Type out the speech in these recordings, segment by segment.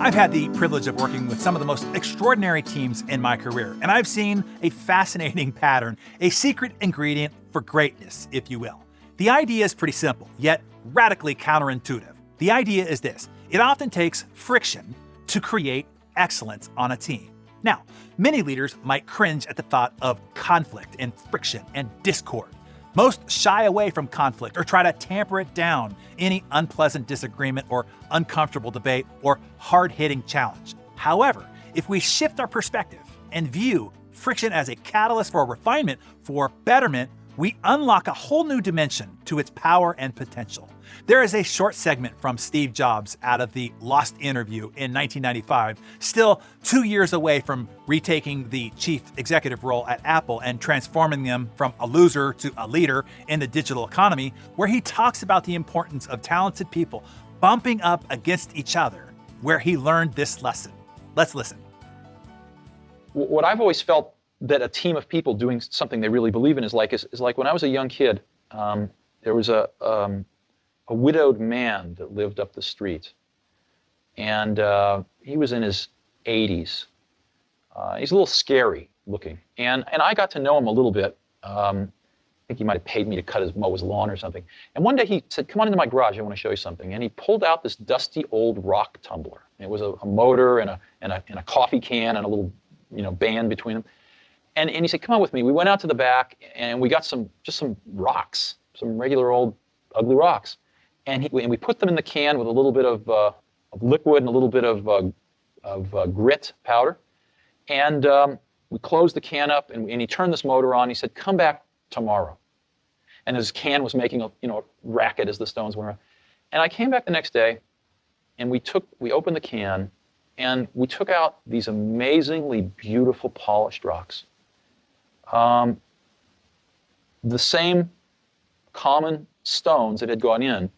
I've had the privilege of working with some of the most extraordinary teams in my career, and I've seen a fascinating pattern, a secret ingredient for greatness, if you will. The idea is pretty simple, yet radically counterintuitive. The idea is this: it often takes friction to create excellence on a team. Now, many leaders might cringe at the thought of conflict and friction and discord. Most shy away from conflict or try to tamper it down, any unpleasant disagreement or uncomfortable debate or hard-hitting challenge. However, if we shift our perspective and view friction as a catalyst for refinement, for betterment, we unlock a whole new dimension to its power and potential. There is a short segment from Steve Jobs out of the Lost interview in 1995, still 2 years away from retaking the chief executive role at Apple and transforming them from a loser to a leader in the digital economy, where he talks about the importance of talented people bumping up against each other, where he learned this lesson. Let's listen. What I've always felt that a team of people doing something they really believe in is like when I was a young kid, there was a widowed man that lived up the street, and he was in his 80s. He's a little scary looking, and I got to know him a little bit. I think he might have paid me to mow his lawn or something. And one day he said, "Come on into my garage, I want to show you something." And he pulled out this dusty old rock tumbler. It was a motor and a coffee can and a little band between them. And he said, "Come on with me." We went out to the back and we got some rocks, some regular old ugly rocks. And we put them in the can with a little bit of liquid and a little bit of grit powder. And we closed the can up and he turned this motor on. He said, "Come back tomorrow." And his can was making a racket as the stones went around. And I came back the next day and we opened the can and we took out these amazingly beautiful polished rocks. The same common stones that had gone in,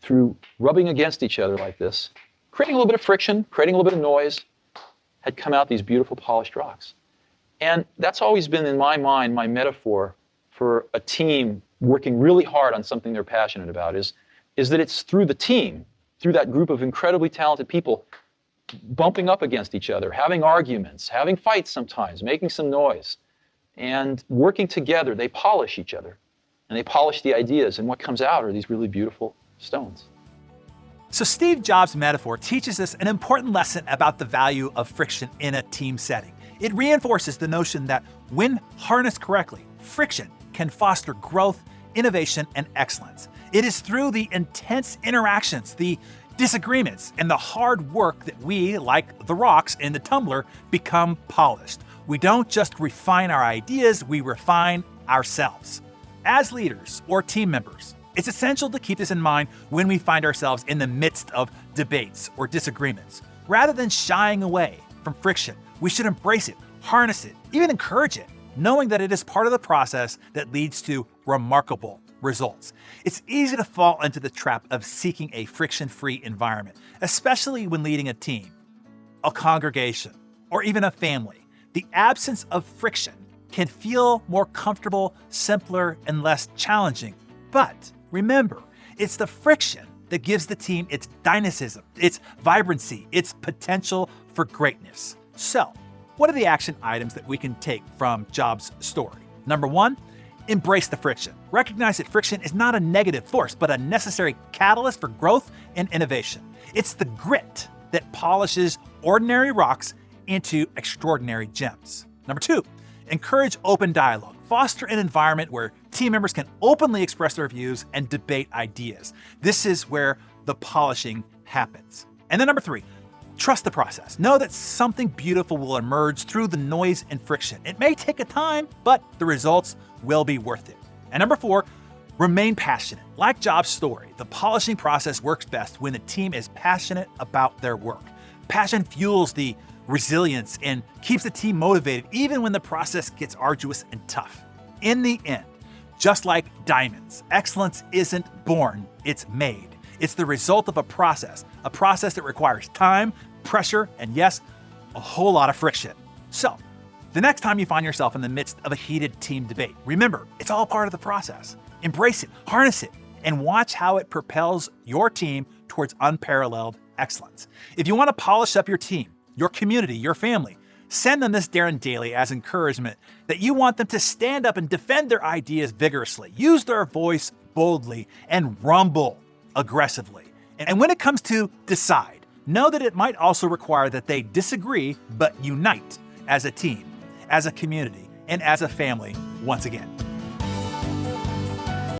through rubbing against each other like this, creating a little bit of friction, creating a little bit of noise, had come out these beautiful polished rocks. And that's always been, in my mind, my metaphor for a team working really hard on something they're passionate about, is that it's through the team, through that group of incredibly talented people, bumping up against each other, having arguments, having fights sometimes, making some noise, and working together, they polish each other. And they polish the ideas, and what comes out are these really beautiful stones. So Steve Jobs' metaphor teaches us an important lesson about the value of friction in a team setting. It reinforces the notion that when harnessed correctly, friction can foster growth, innovation, and excellence. It is through the intense interactions, the disagreements, and the hard work that we, like the rocks in the tumbler, become polished. We don't just refine our ideas, we refine ourselves. As leaders or team members, it's essential to keep this in mind when we find ourselves in the midst of debates or disagreements. Rather than shying away from friction, we should embrace it, harness it, even encourage it, knowing that it is part of the process that leads to remarkable results. It's easy to fall into the trap of seeking a friction-free environment, especially when leading a team, a congregation, or even a family. The absence of friction can feel more comfortable, simpler, and less challenging. But remember, it's the friction that gives the team its dynamism, its vibrancy, its potential for greatness. So, what are the action items that we can take from Jobs' story? Number one, embrace the friction. Recognize that friction is not a negative force, but a necessary catalyst for growth and innovation. It's the grit that polishes ordinary rocks into extraordinary gems. Number two, encourage open dialogue. Foster an environment where team members can openly express their views and debate ideas. This is where the polishing happens. And then number three, trust the process. Know that something beautiful will emerge through the noise and friction. It may take a time, but the results will be worth it. And number four, remain passionate. Like Jobs' story, the polishing process works best when the team is passionate about their work. Passion fuels the resilience and keeps the team motivated even when the process gets arduous and tough. In the end, just like diamonds, excellence isn't born, it's made. It's the result of a process that requires time, pressure, and yes, a whole lot of friction. So, the next time you find yourself in the midst of a heated team debate, remember, it's all part of the process. Embrace it, harness it, and watch how it propels your team towards unparalleled excellence. If you want to polish up your team, your community, your family, send them this DarrenDaily as encouragement that you want them to stand up and defend their ideas vigorously, use their voice boldly, and rumble aggressively. And when it comes to decide, know that it might also require that they disagree but unite as a team, as a community, and as a family once again.